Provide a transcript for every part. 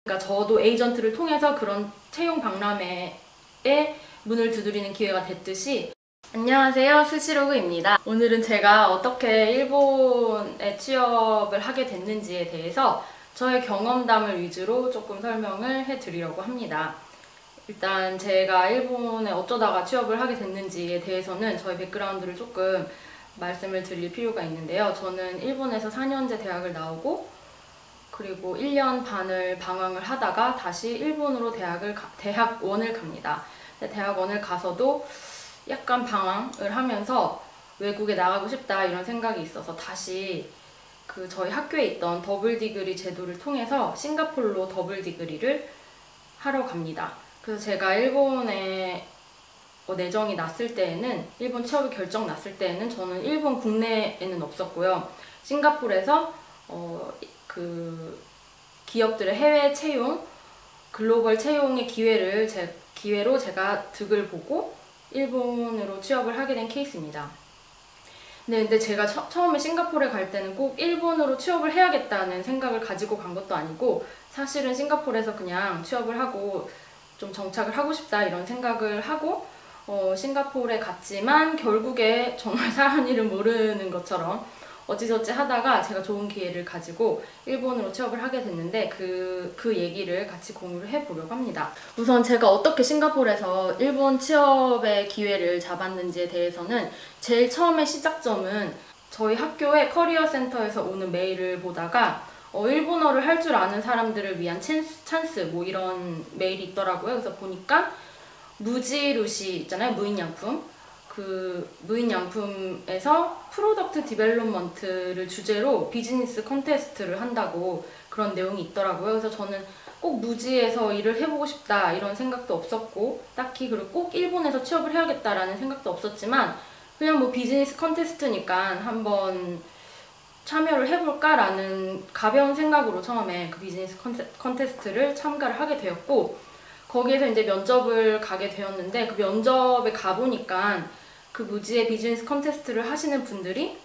그러니까 저도 에이전트를 통해서 그런 채용 박람회에 문을 두드리는 기회가 됐듯이. 안녕하세요, 스시로그입니다. 오늘은 제가 어떻게 일본에 취업을 하게 됐는지에 대해서 저의 경험담을 위주로 조금 설명을 해드리려고 합니다. 일단 제가 일본에 어쩌다가 취업을 하게 됐는지에 대해서는 저의 백그라운드를 조금 말씀을 드릴 필요가 있는데요. 저는 일본에서 4년제 대학을 나오고 그리고 1년 반을 방황을 하다가 다시 일본으로 대학원을 갑니다. 대학원을 가서도 약간 방황을 하면서 외국에 나가고 싶다 이런 생각이 있어서 다시 저희 학교에 있던 더블 디그리 제도를 통해서 싱가포르로 더블 디그리를 하러 갑니다. 그래서 제가 일본에 내정이 났을 때에는, 일본 취업이 결정 났을 때에는 저는 일본 국내에는 없었고요. 싱가포르에서 기업들의 해외 채용, 글로벌 채용의 기회로 제가 득을 보고 일본으로 취업을 하게 된 케이스입니다. 근데 제가 처음에 싱가포르에 갈 때는 꼭 일본으로 취업을 해야겠다는 생각을 가지고 간 것도 아니고, 사실은 싱가포르에서 그냥 취업을 하고 좀 정착을 하고 싶다 이런 생각을 하고 싱가포르에 갔지만, 결국에 정말 사람 일은 모르는 것처럼 어찌저찌 하다가 제가 좋은 기회를 가지고 일본으로 취업을 하게 됐는데, 그 얘기를 같이 공유를 해보려고 합니다. 우선 제가 어떻게 싱가포르에서 일본 취업의 기회를 잡았는지에 대해서는, 제일 처음에 시작점은 저희 학교의 커리어 센터에서 오는 메일을 보다가 일본어를 할 줄 아는 사람들을 위한 찬스 뭐 이런 메일이 있더라고요. 그래서 보니까 무지루시 있잖아요, 무인양품. 그 무인양품에서 프로덕트 디벨롭먼트를 주제로 비즈니스 컨테스트를 한다고 그런 내용이 있더라고요. 그래서 저는 꼭 무지에서 일을 해보고 싶다 이런 생각도 없었고, 딱히 그리고 꼭 일본에서 취업을 해야겠다라는 생각도 없었지만, 그냥 뭐 비즈니스 컨테스트니까 한번 참여를 해볼까라는 가벼운 생각으로 처음에 그 비즈니스 컨테스트를 참가를 하게 되었고, 거기에서 이제 면접을 가게 되었는데, 그 면접에 가보니까 그 무지의 비즈니스 컨테스트를 하시는 분들이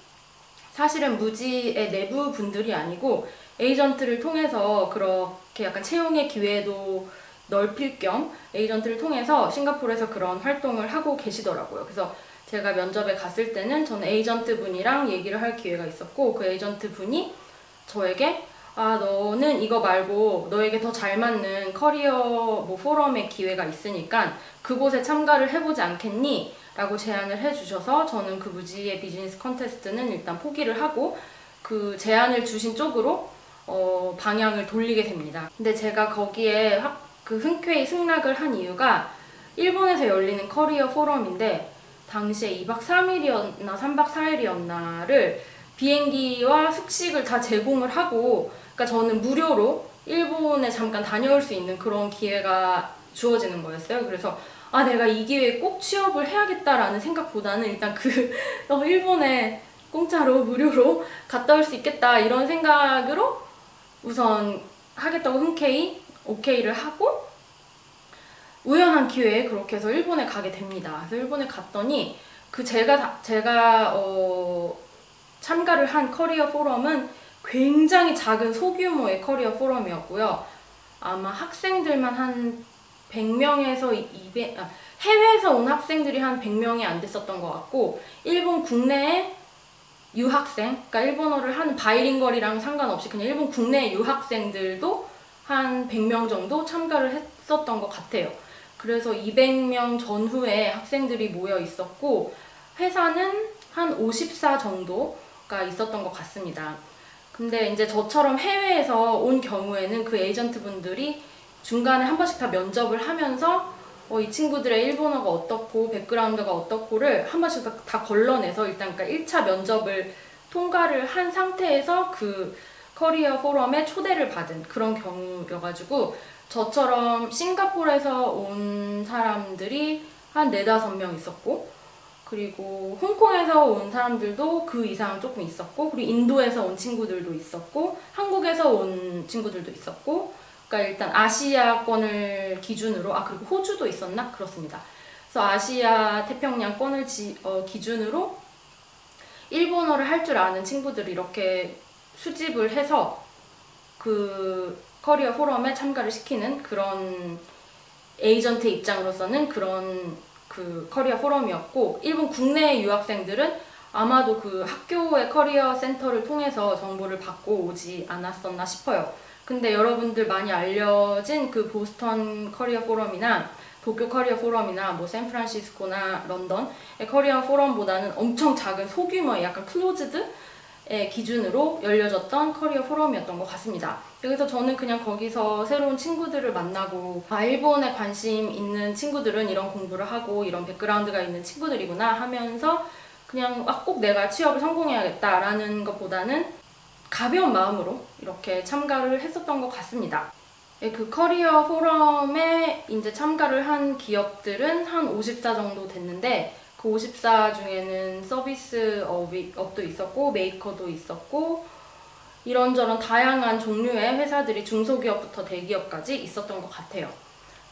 사실은 무지의 내부 분들이 아니고 에이전트를 통해서 그렇게 약간 채용의 기회도 넓힐 겸 에이전트를 통해서 싱가포르에서 그런 활동을 하고 계시더라고요. 그래서 제가 면접에 갔을 때는 저는 에이전트 분이랑 얘기를 할 기회가 있었고, 그 에이전트 분이 저에게 너는 이거 말고 너에게 더 잘 맞는 커리어 뭐 포럼의 기회가 있으니까 그곳에 참가를 해보지 않겠니? 라고 제안을 해주셔서 저는 그 무지의 비즈니스 컨테스트는 일단 포기를 하고 그 제안을 주신 쪽으로 방향을 돌리게 됩니다. 근데 제가 거기에 흔쾌히 승낙을 한 이유가, 일본에서 열리는 커리어 포럼인데 당시에 2박 3일이었나 3박 4일이었나를 비행기와 숙식을 다 제공을 하고, 그러니까 저는 무료로 일본에 잠깐 다녀올 수 있는 그런 기회가 주어지는 거였어요. 그래서 내가 이 기회에 꼭 취업을 해야겠다라는 생각보다는 일단 일본에 공짜로 무료로 갔다 올 수 있겠다 이런 생각으로 우선 하겠다고 흔쾌히 오케이를 하고, 우연한 기회에 그렇게 해서 일본에 가게 됩니다. 그래서 일본에 갔더니 제가 참가를 한 커리어 포럼은 굉장히 작은 소규모의 커리어 포럼이었고요. 아마 학생들만 한 100명에서 200, 해외에서 온 학생들이 한 100명이 안 됐었던 것 같고, 일본 국내에 유학생, 그러니까 일본어를 하는 바이링걸이랑 상관없이 그냥 일본 국내 유학생들도 한 100명 정도 참가를 했었던 것 같아요. 그래서 200명 전후에 학생들이 모여 있었고, 회사는 한 54 정도가 있었던 것 같습니다. 근데 이제 저처럼 해외에서 온 경우에는 그 에이전트 분들이 중간에 한 번씩 다 면접을 하면서 이 친구들의 일본어가 어떻고 백그라운드가 어떻고를 한 번씩 다 걸러내서 일단 그러니까 1차 면접을 통과를 한 상태에서 그 커리어 포럼에 초대를 받은 그런 경우여가지고, 저처럼 싱가포르에서 온 사람들이 한 4-5명 있었고, 그리고 홍콩에서 온 사람들도 그 이상 조금 있었고, 그리고 인도에서 온 친구들도 있었고, 한국에서 온 친구들도 있었고, 그러니까 일단 아시아권을 기준으로, 그리고 호주도 있었나? 그렇습니다. 그래서 아시아 태평양권을 기준으로 일본어를 할 줄 아는 친구들을 이렇게 수집을 해서 그 커리어 포럼에 참가를 시키는 그런 에이전트 입장으로서는 그런 그 커리어 포럼이었고, 일본 국내 유학생들은 아마도 그 학교의 커리어 센터를 통해서 정보를 받고 오지 않았었나 싶어요. 근데 여러분들 많이 알려진 그 보스턴 커리어 포럼이나 도쿄 커리어 포럼이나 뭐 샌프란시스코나 런던의 커리어 포럼보다는 엄청 작은 소규모의 약간 클로즈드의 기준으로 열려졌던 커리어 포럼이었던 것 같습니다. 그래서 저는 그냥 거기서 새로운 친구들을 만나고, 아, 일본에 관심 있는 친구들은 이런 공부를 하고 이런 백그라운드가 있는 친구들이구나 하면서 그냥 꼭 내가 취업을 성공해야겠다라는 것보다는 가벼운 마음으로 이렇게 참가를 했었던 것 같습니다. 그 커리어 포럼에 이제 참가를 한 기업들은 한 54 정도 됐는데, 그 54 중에는 서비스 업도 있었고 메이커도 있었고 이런저런 다양한 종류의 회사들이 중소기업부터 대기업까지 있었던 것 같아요.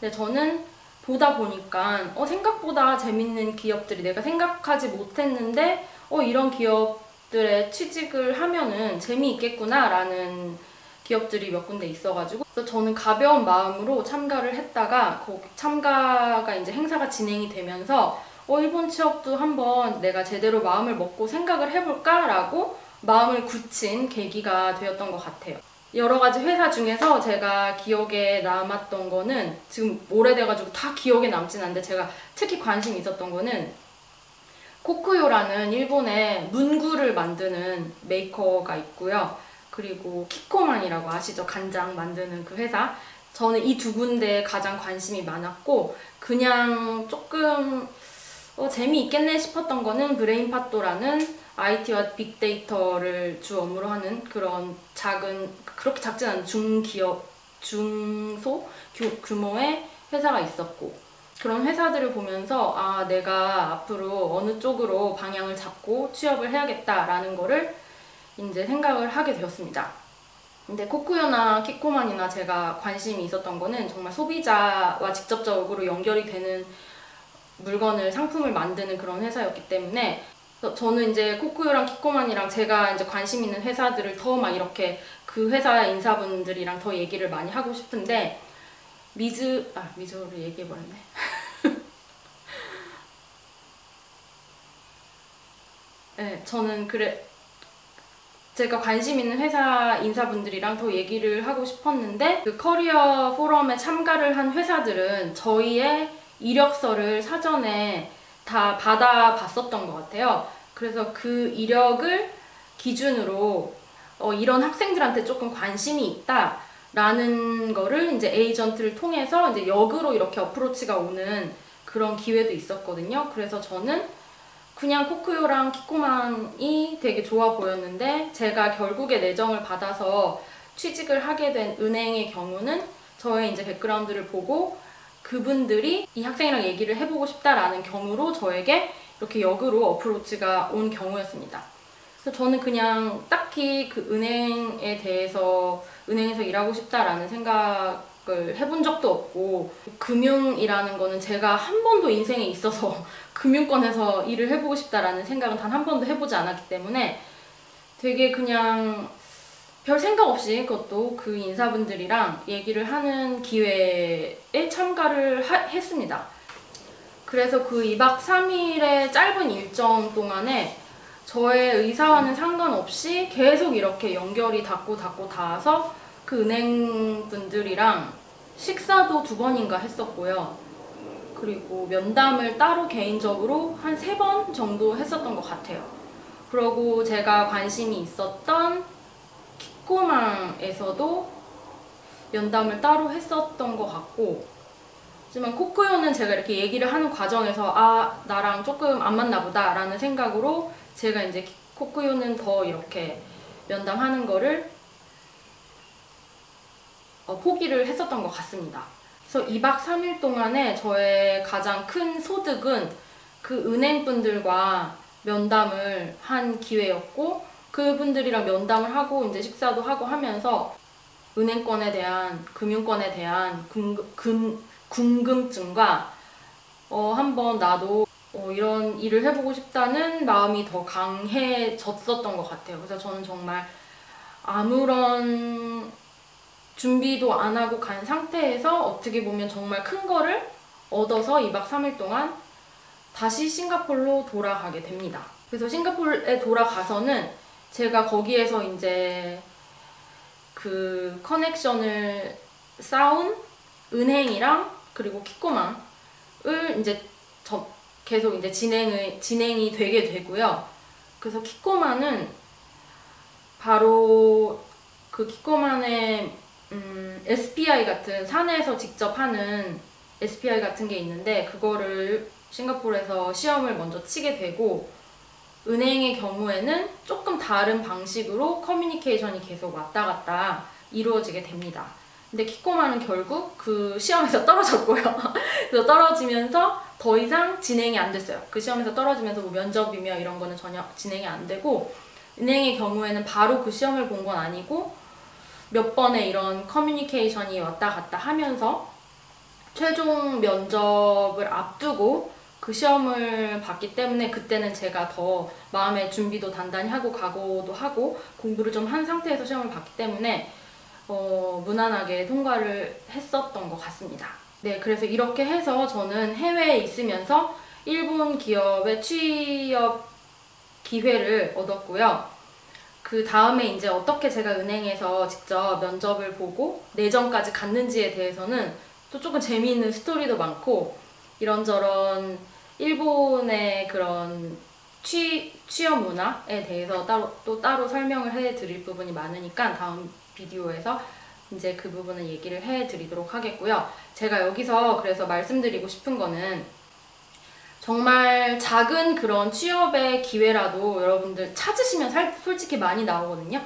근데 저는 보다 보니까 생각보다 재밌는 기업들이, 내가 생각하지 못했는데 이런 기업들에 취직을 하면은 재미있겠구나 라는 기업들이 몇 군데 있어가지고, 그래서 저는 가벼운 마음으로 참가를 했다가, 거기 참가가 이제 행사가 진행이 되면서 일본 취업도 한번 내가 제대로 마음을 먹고 생각을 해볼까 라고 마음을 굳힌 계기가 되었던 것 같아요. 여러 가지 회사 중에서 제가 기억에 남았던 거는, 지금 오래돼가지고 다 기억에 남진 않는데 제가 특히 관심이 있었던 거는 코쿠요라는 일본의 문구를 만드는 메이커가 있고요. 그리고 키코만이라고 아시죠? 간장 만드는 그 회사. 저는 이 두 군데에 가장 관심이 많았고, 그냥 조금 재미있겠네 싶었던 거는 브레인파토라는 IT와 빅데이터를 주 업무로 하는 그런 작은, 그렇게 작진 않은 중기업, 중소 규모의 회사가 있었고, 그런 회사들을 보면서 아, 내가 앞으로 어느 쪽으로 방향을 잡고 취업을 해야겠다라는 거를 이제 생각을 하게 되었습니다. 근데 코쿠요나 키코만이나 제가 관심이 있었던 거는 정말 소비자와 직접적으로 연결이 되는 물건을, 상품을 만드는 그런 회사였기 때문에, 저는 이제 코쿠요랑 키코만이랑 제가 이제 관심 있는 회사들을 더 막 이렇게 그 회사 인사분들이랑 더 얘기를 많이 하고 싶은데, 미즈를 얘기해버렸네. 네, 저는 제가 관심 있는 회사 인사분들이랑 더 얘기를 하고 싶었는데, 그 커리어 포럼에 참가를 한 회사들은 저희의 이력서를 사전에 다 받아봤었던 것 같아요. 그래서 그 이력을 기준으로 이런 학생들한테 조금 관심이 있다 라는 거를 이제 에이전트를 통해서 이제 역으로 이렇게 어프로치가 오는 그런 기회도 있었거든요. 그래서 저는 그냥 코쿠요랑 키코만이 되게 좋아 보였는데, 제가 결국에 내정을 받아서 취직을 하게 된 은행의 경우는 저의 이제 백그라운드를 보고 그분들이 이 학생이랑 얘기를 해보고 싶다라는 경우로 저에게 이렇게 역으로 어프로치가 온 경우였습니다. 그래서 저는 그냥 딱히 그 은행에 대해서, 은행에서 일하고 싶다라는 생각을 해본 적도 없고, 금융이라는 거는 제가 한 번도 인생에 있어서 금융권에서 일을 해보고 싶다라는 생각은 단 한 번도 해보지 않았기 때문에 되게 그냥 별 생각 없이 그것도 그 인사분들이랑 얘기를 하는 기회에 참가를 했습니다. 그래서 그 2박 3일의 짧은 일정 동안에 저의 의사와는 상관없이 계속 이렇게 연결이 닿고 닿아서 그 은행분들이랑 식사도 2번인가 했었고요. 그리고 면담을 따로 개인적으로 한 3번 정도 했었던 것 같아요. 그리고 제가 관심이 있었던 키코망에서도 면담을 따로 했었던 것 같고, 하지만 코쿠요는 제가 이렇게 얘기를 하는 과정에서 아, 나랑 조금 안 맞나 보다 라는 생각으로 제가 이제 코쿠요는 더 이렇게 면담하는 거를 포기를 했었던 것 같습니다. 그래서 2박 3일 동안에 저의 가장 큰 소득은 그 은행분들과 면담을 한 기회였고, 그분들이랑 면담을 하고 이제 식사도 하고 하면서 은행권에 대한, 금융권에 대한 궁금증과 한번 나도 이런 일을 해보고 싶다는 마음이 더 강해졌었던 것 같아요. 그래서 저는 정말 아무런 준비도 안 하고 간 상태에서 어떻게 보면 정말 큰 거를 얻어서 2박 3일 동안 다시 싱가포르로 돌아가게 됩니다. 그래서 싱가포르에 돌아가서는 제가 거기에서 이제 그 커넥션을 쌓은 은행이랑 그리고 키코망을 이제 계속 이제 진행이 되게 되고요. 그래서 키코만은 바로 그 키코만의 SPI 같은 사내에서 직접 하는 SPI 같은 게 있는데 그거를 싱가포르에서 시험을 먼저 치게 되고, 은행의 경우에는 조금 다른 방식으로 커뮤니케이션이 계속 왔다 갔다 이루어지게 됩니다. 근데 키코만은 결국 그 시험에서 떨어졌고요. 그래서 떨어지면서 더 이상 진행이 안 됐어요. 그 시험에서 떨어지면서 뭐 면접이며 이런 거는 전혀 진행이 안 되고, 은행의 경우에는 바로 그 시험을 본 건 아니고 몇 번의 이런 커뮤니케이션이 왔다 갔다 하면서 최종 면접을 앞두고 그 시험을 봤기 때문에, 그때는 제가 더 마음의 준비도 단단히 하고 각오도 하고 공부를 좀 한 상태에서 시험을 봤기 때문에 무난하게 통과를 했었던 것 같습니다. 네, 그래서 이렇게 해서 저는 해외에 있으면서 일본 기업의 취업 기회를 얻었고요. 그 다음에 이제 어떻게 제가 은행에서 직접 면접을 보고 내정까지 갔는지에 대해서는 또 조금 재미있는 스토리도 많고, 이런저런 일본의 그런 취업 문화에 대해서 따로 설명을 해드릴 부분이 많으니까 다음 비디오에서 이제 그 부분을 얘기를 해드리도록 하겠고요. 제가 여기서 그래서 말씀드리고 싶은 거는, 정말 작은 그런 취업의 기회라도 여러분들 찾으시면 솔직히 많이 나오거든요.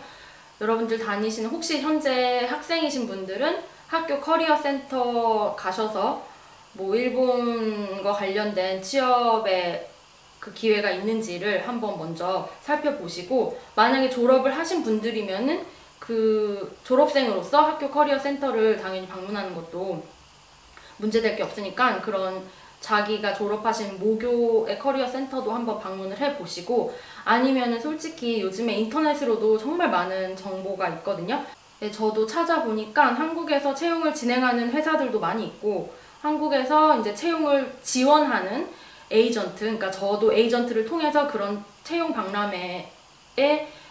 여러분들 다니시는, 혹시 현재 학생이신 분들은 학교 커리어 센터 가셔서 뭐 일본과 관련된 취업의 그 기회가 있는지를 한번 먼저 살펴보시고, 만약에 졸업을 하신 분들이면은 그 졸업생으로서 학교 커리어 센터를 당연히 방문하는 것도 문제될 게 없으니까, 그런 자기가 졸업하신 모교의 커리어 센터도 한번 방문을 해보시고, 아니면은 솔직히 요즘에 인터넷으로도 정말 많은 정보가 있거든요. 네, 저도 찾아보니까 한국에서 채용을 진행하는 회사들도 많이 있고, 한국에서 이제 채용을 지원하는 에이전트, 그러니까 저도 에이전트를 통해서 그런 채용 박람회에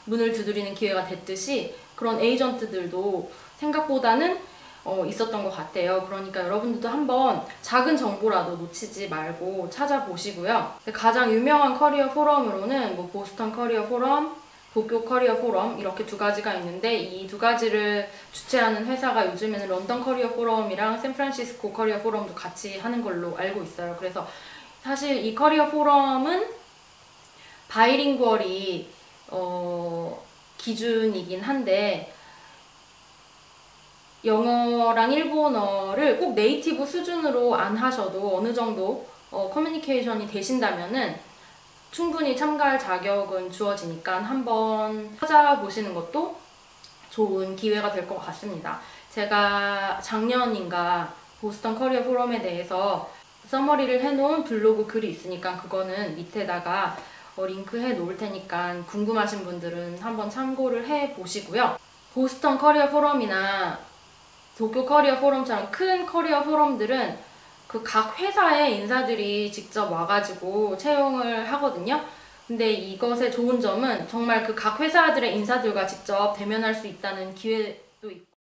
문을 두드리는 기회가 됐듯이 그런 에이전트들도 생각보다는 있었던 것 같아요. 그러니까 여러분들도 한번 작은 정보라도 놓치지 말고 찾아보시고요. 가장 유명한 커리어 포럼으로는 뭐 보스턴 커리어 포럼, 도쿄 커리어 포럼 이렇게 두 가지가 있는데, 이 두 가지를 주최하는 회사가 요즘에는 런던 커리어 포럼이랑 샌프란시스코 커리어 포럼도 같이 하는 걸로 알고 있어요. 그래서 사실 이 커리어 포럼은 바이링구얼이 기준이긴 한데, 영어랑 일본어를 꼭 네이티브 수준으로 안 하셔도 어느 정도 커뮤니케이션이 되신다면은 충분히 참가할 자격은 주어지니까 한번 찾아보시는 것도 좋은 기회가 될 것 같습니다. 제가 작년인가 보스턴 커리어 포럼에 대해서 서머리를 해놓은 블로그 글이 있으니까 그거는 밑에다가 링크 해 놓을 테니까 궁금하신 분들은 한번 참고를 해 보시고요. 보스턴 커리어 포럼이나 도쿄 커리어 포럼처럼 큰 커리어 포럼들은 그 각 회사의 인사들이 직접 와가지고 채용을 하거든요. 근데 이것의 좋은 점은 정말 그 각 회사들의 인사들과 직접 대면할 수 있다는 기회도 있고,